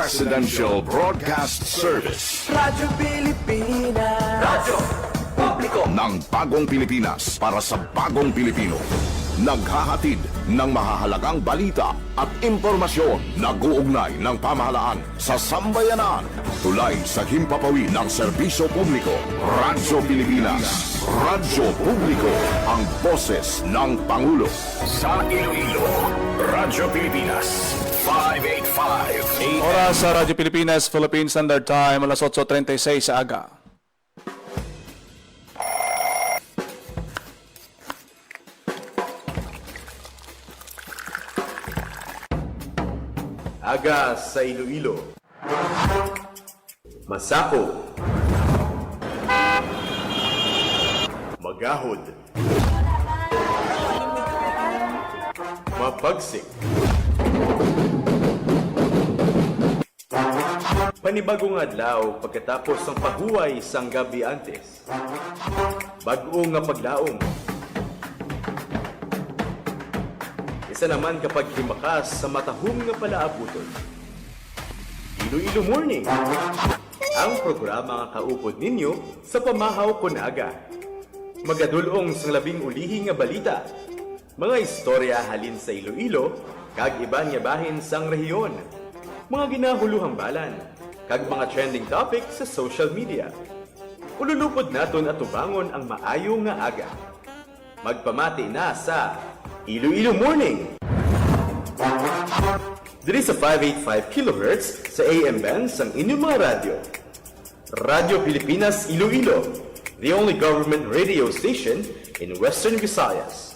Presidential Broadcast Service. Radyo Pilipinas. Radyo Publiko Ng bagong Pilipinas para sa bagong Pilipino. Naghahatid ng mahahalagang balita at impormasyon na guugnay ng pamahalaan sa sambayanan. Tulay sa himpapawid ng serbisyo publiko. Radyo Pilipinas. Radyo Publiko. Ang boses ng Pangulo. Sa Iloilo, Radyo Pilipinas. 585. Oras sa Radyo Pilipinas, Philippine Standard Time, alas 8:36 sa aga. Aga sa Iloilo. Masako. Magahod. Mapagsik. Panibagong adlaw pagkatapos ng pahuway sang gabi antes. Bag-o nga paglaom. Isa naman kapag himakas sa matahong nga palaabuton. Iloilo Morning, ang programa nga kaupod ninyo sa pamahaw kon aga. Magadulong sang labing ulihi nga balita. Mga istorya halin sa Iloilo, kag iban nga bahin sang rehiyon. Mga ginahuluhang balan, kag mga trending topic sa social media. Ululupod naton at tubangon ang maayo nga aga. Magpamati na sa Iloilo Morning! Diri sa 585 kHz sa AM bands ang inyong mga radyo. Radyo Pilipinas Iloilo, the only government radio station in Western Visayas.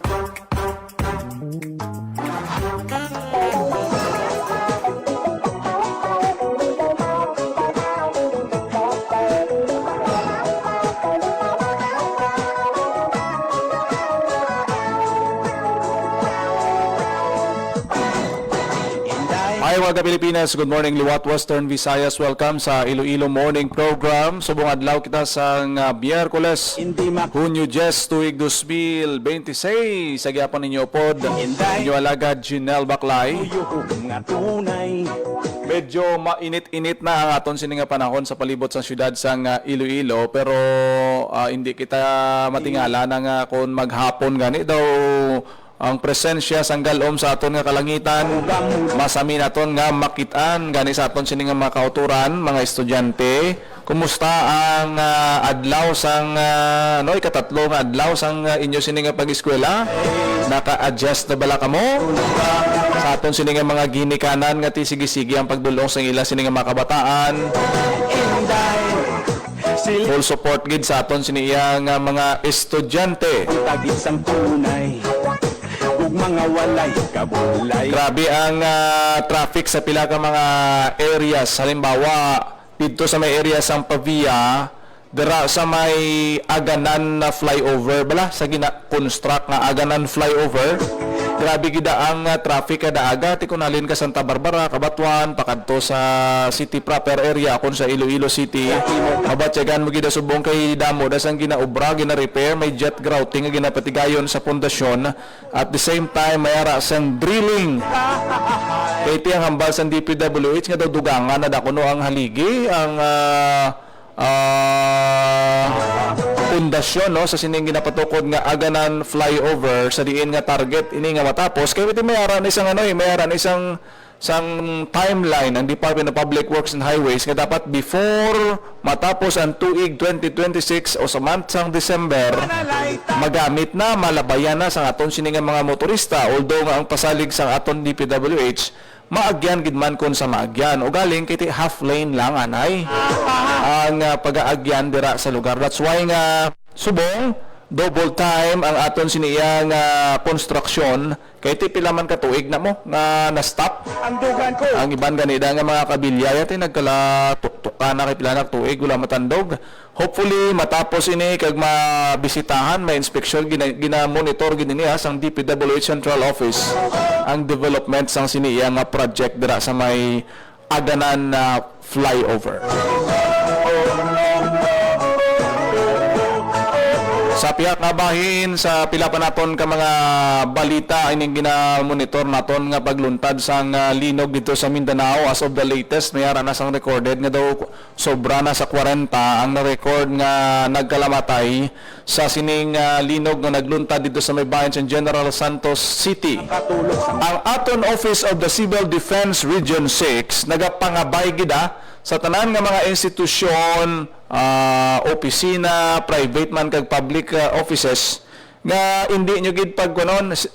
Hi mga Pilipinas, good morning liwat Western Visayas. Welcome sa Iloilo Morning Program. Subong adlaw kita sa Miyerkules, Hunyo 10, tuig 2026. Sa gyapon ninyo pod, inyo alagad Jinel Baklay. Medyo mainit-init na ang aton sininga panahon sa palibot sa syudad sang Iloilo, pero hindi kita matingala na kung maghapon gani daw ang presensya sang galom sa aton nga kalangitan. Masami naton nga makitaan gani sa aton sini nga mga kauturan, mga estudyante. Kumusta ang adlaw sang ikatatlo nga adlaw sang inyo sini nga pag-eskwela? Naka-adjust na bala kamo? Sa aton sini nga mga ginikanan nga tisigi-sigi ang pagdulong sang ila sini nga mga kabataan. Full support gid sa aton sini nga mga estudyante. Tagit sang tunay ug mga walay kabulay. Grabe ang traffic sa pila ka mga areas. Halimbawa, dito sa may area sang Pavia, dira sa may Aganan na flyover, bala sa gina-construct nga Aganan flyover. Grabe gida ang traffic kada aga. Tikunalin ka Santa Barbara, Cabatuan, pakadto sa city proper area kon sa Iloilo City. Mabatyagan mo gida subong kay damo dasang ginaobra, gina-repair, may jet grouting nga ginapatigayon sa pundasyon. At the same time may ara sang drilling. Kay tiyang hambal sang DPWH nga daw dugangan na dakuno ang haligi ang pundasyon sa sining ginapatukod nga Aganan flyover sa diin nga target ini nga matapos kay iti mayaran isang timeline ang Department of Public Works and Highways nga dapat before matapos ang tuig 2026 o sa month sang December magamit na malabayan na sa aton sining nga mga motorista, although nga ang pasalig sa aton DPWH maagyan gid man kon sa maagyan o galing kiti half lane lang anay ang pag-aagyan dira sa lugar. That's why nga subong double time ang aton siniyang construction kay ti pila man ka tuig na mo nga na-stop Ang dugan ko. ang iban ganida nga mga kabilyaya ti nagkala tuktukan na kay pila na tuig wala matandog. Hopefully matapos ini kag mabisitahan, may inspection gina-monitor gini sang DPWH Central Office ang development sang siniya nga project dira sa may Aganan flyover. Sa pihak nga bahin sa pila pa naton ka mga balita ining gina-monitor naton nga pagluntad sang linog dito sa Mindanao. As of the latest, mayara na sang recorded nga daw sobra na sa 40 ang na-record nga nagkalamatay sa sining linog nga nagluntad dito sa may bahin sa General Santos City. Ang aton Office of the Civil Defense Region 6 nagapangabay gida sa tanan nga mga institusyon, opisina, private man kag public offices nga hindi nyo gid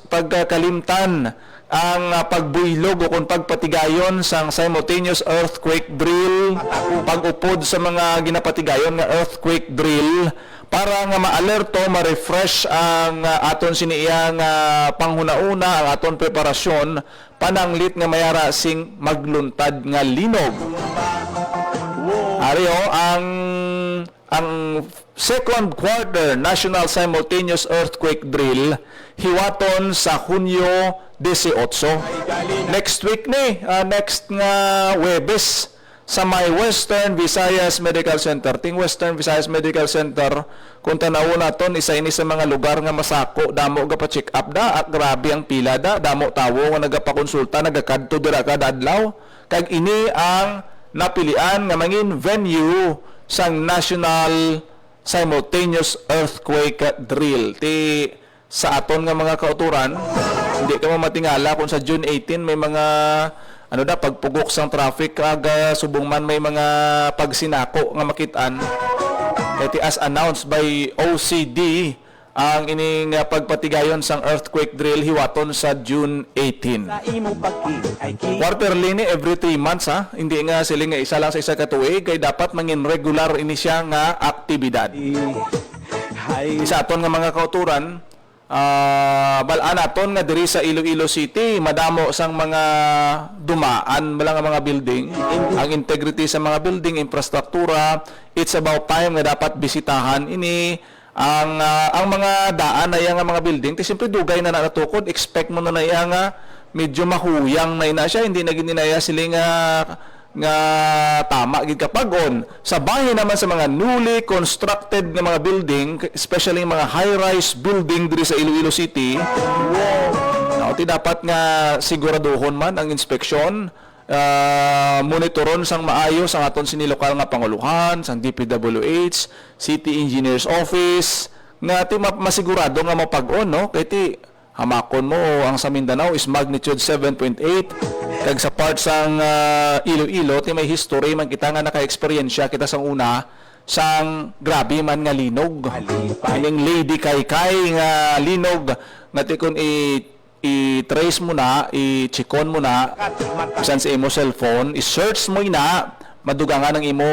pagkalimtan ang pagbuylog o kung pagpatigayon sang simultaneous earthquake drill, pag-upod sa mga ginapatigayon nga earthquake drill para nga ma-alerto, ma-refresh ang aton siniyang panghuna-una, ang aton preparasyon pananglit nga mayara sing magluntad nga linog. Ariyo, ang second quarter National Simultaneous Earthquake Drill hiwaton sa Hunyo 18. Next week next nga Webes sa may Western Visayas Medical Center. Ting Western Visayas Medical Center, kung tanaw naton isa ini sa mga lugar nga masako, damo ga pa check up da, grabe ang pila da, damo tawo nga nagapakonsulta, nagakadto dira kada adlaw. Kag ini ang napilian nga mangin venue sang National Simultaneous Earthquake Drill. Ti sa aton nga mga kauturan, hindi ka matingala kung sa June 18 may mga pagpugok sang traffic aga subong man may mga pagsinako nga makitaan. Iti as announced by OCD ang ining pagpatigayon sang earthquake drill hiwaton sa June 18. Quarterly ni every 3 months Hindi nga sila nga isa lang sa isa ka tuig kay dapat mangin regular ini siya nga aktibidad. Isa aton nga mga kauturan, balaan aton nga diri sa Iloilo City madamo sang mga dumaan nga mga building. Ang integrity sa mga building, infrastruktura, it's about time nga dapat bisitahan ini ang mga daan na yang mga building. Ti simpre dugay na natukod, expect mo na nga medyo mahuyang na ina siya, hindi na gininaya sila nga tama gid kapagon. Sa bahin naman sa mga newly constructed nga mga building, especially mga high-rise building diri sa Iloilo City, ti dapat nga siguraduhon man ang inspeksyon, monitoron sang maayos ang aton sinilokal nga panguluhan, sang DPWH, City Engineers Office, nga ti masigurado nga mapag-on, no? Kay ti hamakon mo ang sa Mindanao is magnitude 7.8, kag sa part sang Iloilo ti may history man kita nga naka-eksperyensya kita sang una sang grabe man nga linog. Aning Lady Kaykay nga linog nga ti kun i-trace mo na, i-checkon mo na bisan sa imo cellphone, i-search mo na, madugangan ang imo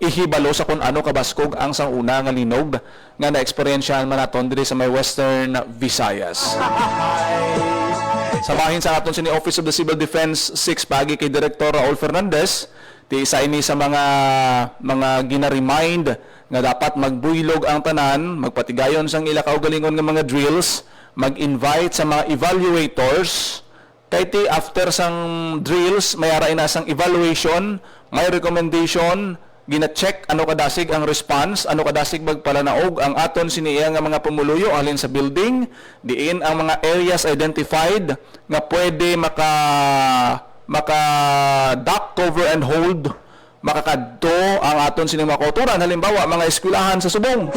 ihibalo sa kung ano kabaskog ang sang una nga linog nga na-eksperyensyahan man naton diri sa may Western Visayas. Samahin sa aton sini Office of the Civil Defense 6 pagi kay Director Raul Fernandez, ti isa ini sa mga gina-remind nga dapat magbuylog ang tanan, magpatigayon sang ila kaugalingon nga mga drills, mag-invite sa mga evaluators. Kay ti after sang drills mayara ina sang evaluation, may recommendation, gina-check ano kadasig ang response, ano kadasig magpalanaog ang aton siniya nga mga pumuluyo alin sa building, diin ang mga areas identified nga pwede maka duck, cover and hold, makakadto ang aton sining mga kauturan, halimbawa mga eskwelahan sa subong.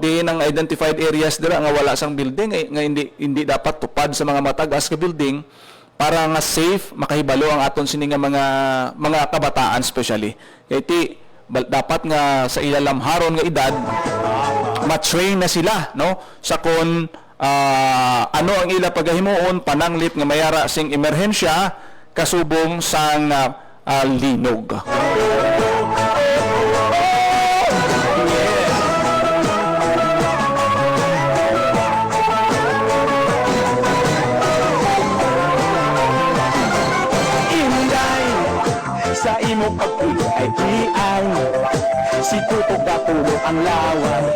Diin ang identified areas dira nga wala sang building nga hindi dapat tupad sa mga matagas ka building para nga safe makahibalo ang aton sini nga mga kabataan especially. Kay ti dapat nga sa ilalamharon nga edad ma-train na sila, no, sa kon ano ang ila pagahimuon pananglit nga mayara sing emerhensya kasubong sang linog. Sa imo pagtulo ay diay, si tutok katulog ang laway,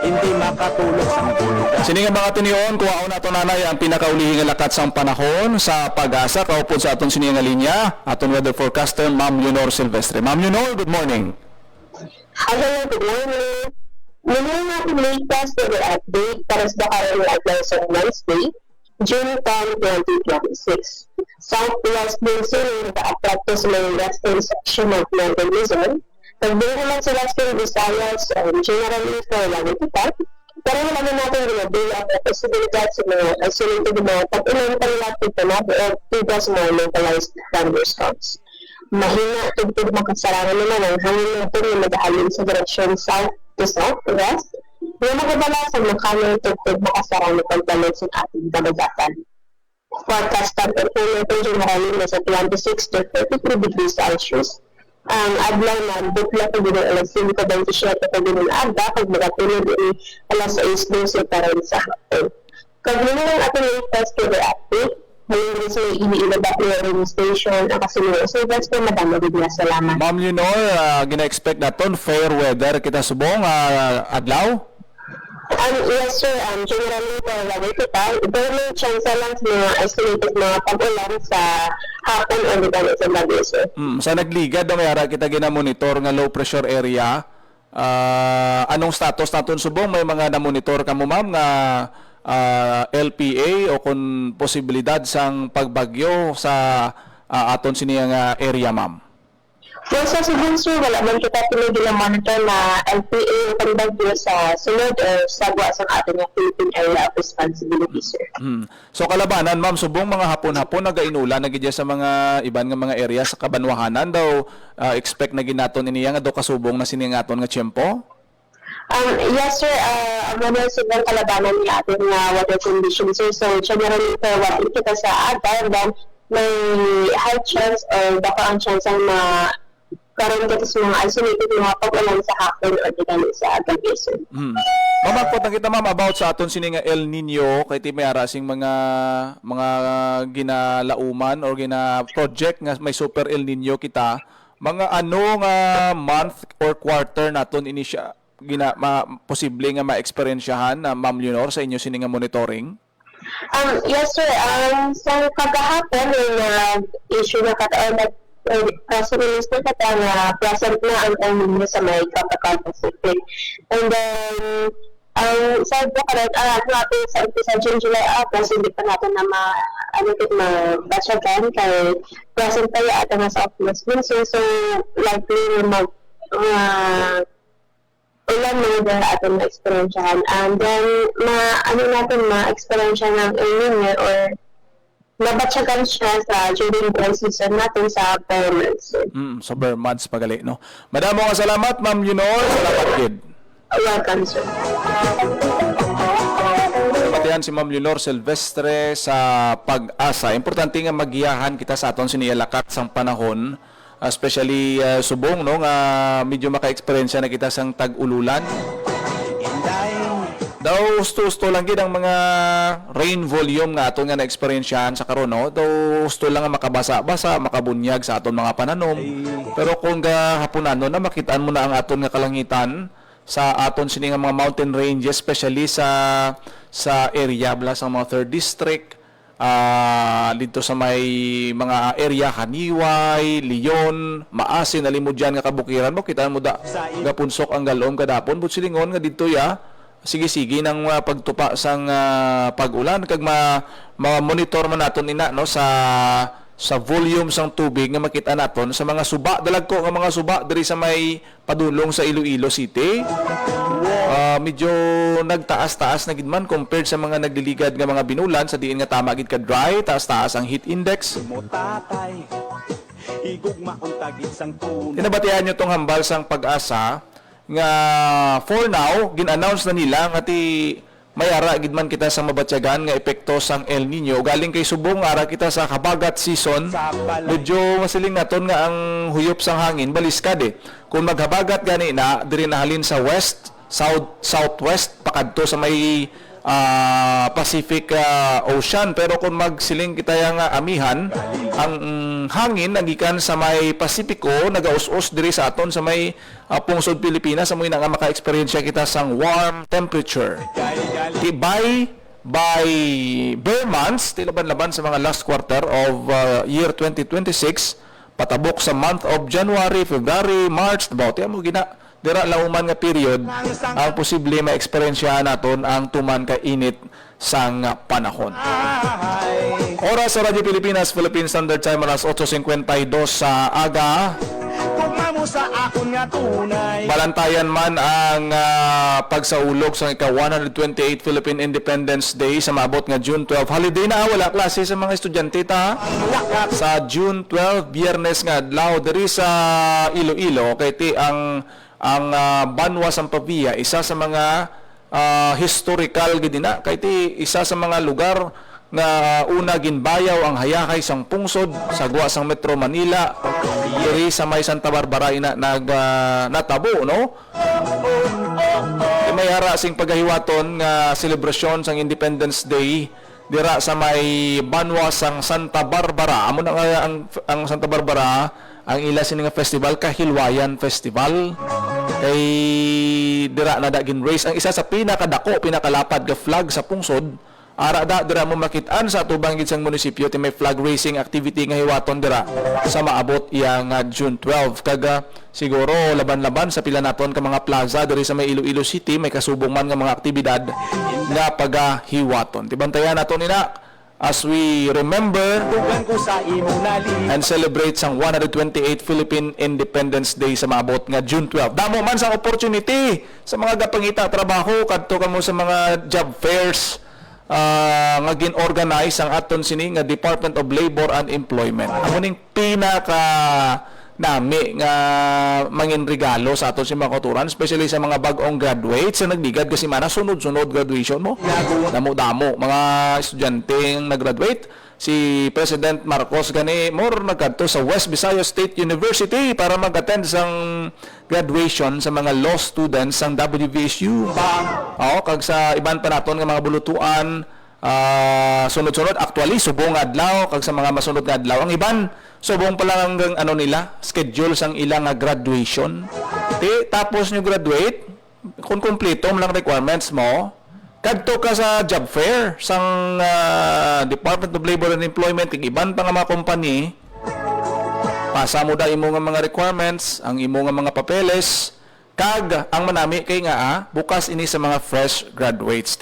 hindi makatulog sa bulugan. Sini nga mga tinion, kuwaon nato nanay ang pinakaulihing lakat sang panahon sa pag-asa, kaupod sa aton sini nga linya, aton weather forecaster, Ma'am Leonor Silvestre. Ma'am Leonor, good morning. Hello, good morning. Muli natin latest weather update para sa current adlaw sa Wednesday, June 10, 2026. Southwest monsoon nag-apekto sa mga western section of Northern Luzon. Pagbuo naman sa Western Visayas, generally for lagitipat, pero naman natin ginagawa ang posibilidad sa mga isolated na mga pag-ulan palapit na o tigas mga localized thunderstorms. Mahina tugtog makasarangan naman ang hangin natin na mag-aalin sa direksyon south to southwest na makadalasang makalang tugtog makasarangan na pagbalik sa ating kabagatan. Forecast temperature natin generally nasa 26 to 33 degrees Celsius. Ang adlaw na bukla ko din alas 5:27 ko din ang aga pag makatulog ay alas 6:12 pa rin sa hapon. Kag muna ang ating latest weather update, ngayon sa iniilabak na radio station ang kasunod. So that's po madama din na salamat. Ma'am Leonor, gina-expect naton fair weather kita subong adlaw? Yes sir, generally for weather kita, pero may chance lang sa mga isolated mga pag-ulan sa hapon o dito sa gabi sir. Sa nagligad may ara kita gina-monitor nga low pressure area. Anong status naton subong? May mga na-monitor ka mo ma'am nga LPA o kung posibilidad sang pagbagyo sa aton siniya nga area ma'am? So sa subong sir, wala man kita pinag monitor na LPA o pagbagyo sa sunod o sagwa sa ating Philippine Area of Responsibility sir. So kalabanan ma'am, subong mga hapon-hapon nagainulan na gidya sa mga iban nga mga area sa kabanwahanan daw expect na ginaton iniya nga do kasubong na siningaton nga tiyempo? Yes sir, ang mga siguro kalabanan ni ating weather conditions sir. So generally for what kita sa adar, then may high chance or baka ang chance ang karon kita sa mga isolated mga pag-ulan sa hapon o dito sa gabi sir. Mamakot na kita ma'am about sa aton sini nga El Nino kay ti may arasing mga ginalauman or gina project nga may super El Nino kita. Mga ano nga month or quarter naton ini siya posible nga ma-experiensyahan na Ma'am Leonor sa inyo sini nga monitoring? Yes sir, sa kagahapon yung issue na kataon press release na kata na present na ang El sa may Tropical Pacific. And then, sabi ko karat, natin sa umpisa June, July, August, hindi pa natin na ma-batchagan kay present tayo at ang nasa Southwest monsoon. So, likely ulan mo din atin ma-experiensyahan. And then, ma-experiensyahan ng El Nino or nabatsagan siya sa during dry season natin sa bare months. So bare months pagali, no? Madamo nga salamat, Ma'am Leonor. Salamat, kid. Welcome, sir. Patihan si Ma'am Leonor Silvestre sa Pag-asa. Importante nga magiyahan kita sa aton siniyalakat sang panahon, especially subong, no? Nga medyo maka-experience na kita sang tag-ululan. Daw gusto lang gid ang mga rain volume nga aton nga na-experiensyahan sa karon, no? Daw gusto lang nga makabasa-basa, makabunyag sa aton mga pananom. Pero kung hapunanon na makitaan mo na ang aton nga kalangitan sa aton sini nga mga mountain ranges, especially sa area bala sa mga 3rd district, dito sa may mga area Kaniway, Leon, Maasin, Alimudyan nga kabukiran mo, kitaan mo da gapunsok ang galom kadapon, but silingon nga dito sige ng pagtupa sang pag-ulan kag ma-monitor man naton ina, no, sa volume sang tubig nga makita naton sa mga suba dalagko nga mga suba diri sa may padulong sa Iloilo City. Medyo nagtaas-taas na gid man compared sa mga nagliligad nga mga binulan sa diin nga tama gid ka dry, taas-taas ang heat index. Tinabatihan nyo tong hambal sang Pag-asa nga for now gin-announce na nila nga may ara gid man kita sa mabatyagan nga epekto sang El Nino galing kay subong ara kita sa habagat season. Medyo masiling naton nga ang huyop sang hangin baliskad kung maghabagat gani na diri nahalin sa west, southwest pakadto sa may Pacific Ocean, pero kung magsiling kita yang amihan ang hangin nagikan sa may Pasipiko nagaus-us diri sa aton sa may pungsod Pilipinas amoy na nga maka-experience kita sang warm temperature. By bare months tilaban-laban sa mga last quarter of year 2026 patabok sa month of January, February, March, about mo gina dira lauman nga period ang posible ma-eksperyensyahan naton ang tuman ka init sang panahon. Oras sa Radyo Pilipinas, Philippine Standard Time, alas 8:52 sa aga. Sa akon nga tunay. Balantayan man ang pagsaulog sa ika-128 Philippine Independence Day sa maabot nga June 12. Holiday na, wala klase sa mga estudyante ta. Sa June 12, Biyernes nga adlaw diri sa Iloilo kay ti ang Banwa Sampavia, isa sa mga historical gidina kay ti isa sa mga lugar nga una ginbayaw ang hayakay sang pungsod sa guwa sang Metro Manila diri sa may Santa Barbara ina natabo no. May ara sing pagahiwaton nga selebrasyon sang Independence Day dira sa may Banwa sang Santa Barbara. Amo na ang Santa Barbara ang ila sini nga festival Kahilwayan Festival. Kay dira na dagin race ang isa sa pinakalapad nga flag sa pungsod. Ara da dira mo makitaan sa atubang gid sang munisipyo ti may flag racing activity nga hiwaton dira sa maabot iya nga June 12. Kaga siguro laban-laban sa pila naton ka mga plaza diri sa may Iloilo City may kasubong man nga mga aktibidad nga pagahiwaton. Tibantayan naton ina as we remember Ko sa imo nali. and celebrate sang 128 Philippine Independence Day sa maabot nga June 12. Damo man sang opportunity sa mga gapangita trabaho kadto kamo sa mga job fairs nga gin-organize ang aton sini nga Department of Labor and Employment. Amo ning pinaka nami nga mangin regalo sa aton si mga kauturan, especially sa mga bag-ong graduates sa nagligad kasi mana sunod-sunod graduation mo. Damo-damo mga estudyante ang nag-graduate. Si President Marcos gani more nagkadto sa West Visayas State University para mag-attend sang graduation sa mga law students sang WVSU. Kag sa iban pa naton nga mga bulutuan sunod-sunod actually subong adlaw kag sa mga masunod nga adlaw ang iban subong pa lang hanggang nila schedule sang ilang nga graduation. Tapos nyo graduate kung kumpleto mo lang requirements mo kadto ka sa job fair sang Department of Labor and Employment tig iban pa nga mga company pasa mo da imo nga mga requirements ang imo nga mga papeles kag ang manami kay nga bukas ini sa mga fresh graduates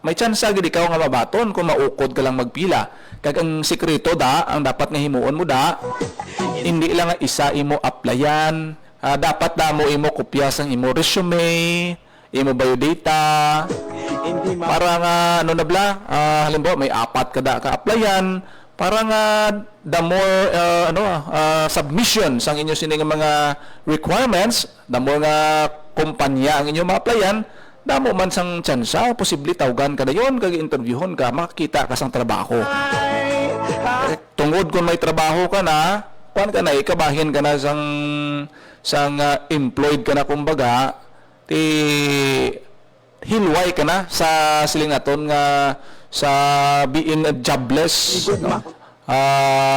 may chance gid ikaw nga mabaton kung maukod ka lang magpila kag ang sekreto ang dapat nga himuon mo hindi lang nga isa imo applyan dapat mo imo kopya sang imo resume imo biodata para nga halimbawa may 4 ka applyan para nga the more submission sang inyo sini nga mga requirements the more nga kumpanya ang inyo ma-applyan damo man sang tsansa posible tawgan ka dayon kag interviewon ka makakita ka sang trabaho tungod kung may trabaho ka na kuan ka na ikabahin ka na sang employed ka na kumbaga hilway ka na sa silingaton nga sa being jobless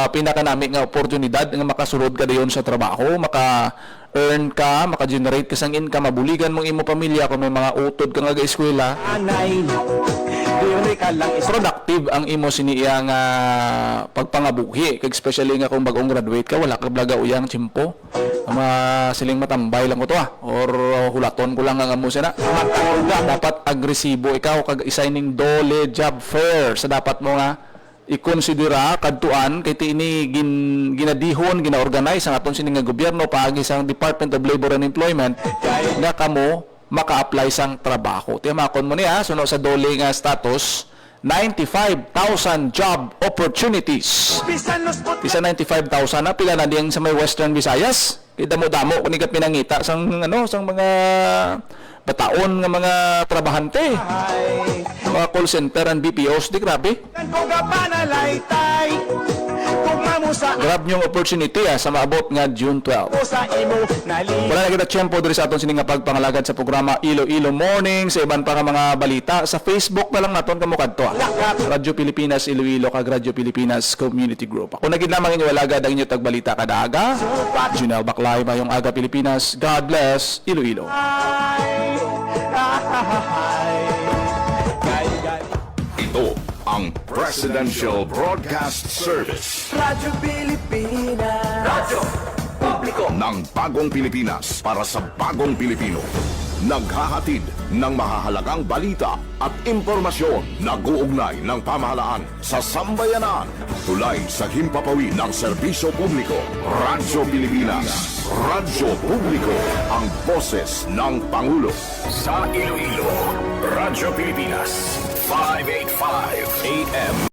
pinakanami nga oportunidad nga makasulod ka dayon sa trabaho maka-earn ka maka-generate ka sang income mabuligan mong imo pamilya kung may mga utod ka nga ga-eskwela productive ang imo siniya nga pagpangabuhi kag especially nga kung bagong graduate ka wala ka blaga uyang tsimpo siling matambay lang ko to or hulaton ko lang ang amo sina dapat agresibo ikaw kag issigning dole job fair sa dapat mo nga ikonsidera kadtuan kay ini ginadihon gina-organize ang aton sini nga gobyerno paagi sang Department of Labor and Employment nga kamo maka-apply sang trabaho. Tiyamakon mo niya suno sa dole nga status 95,000 job opportunities. Isa 95,000 na pila na diyang sa may Western Visayas. Damo-damo kung ikat pinangita sang sang mga bataon nga mga trabahante. Mga call center and BPOs di grabe. Grab niyong opportunity sa maabot nga June 12. Wala na kita tiyempo diri sa aton sini nga pagpangalagad sa programa Iloilo Morning sa iban pa nga mga balita sa Facebook na lang naton kamo kadto. Radyo Pilipinas Iloilo kag Radyo Pilipinas Community Group. Ako nagid lamang inyo alagad ang inyo tagbalita kada aga. Junel Baklay mayong aga Pilipinas. God bless Iloilo. Ito ang Presidential Broadcast Service. Radyo Pilipinas. Radyo Publiko. ng bagong Pilipinas para sa bagong Pilipino. Naghahatid ng mahahalagang balita at impormasyon. Nag-uugnay ng pamahalaan sa sambayanan. Tulay sa himpapawid ng serbisyo publiko. Radyo Pilipinas. Radyo Publiko. Ang boses ng Pangulo. Sa Iloilo, Radyo Pilipinas. 585 AM.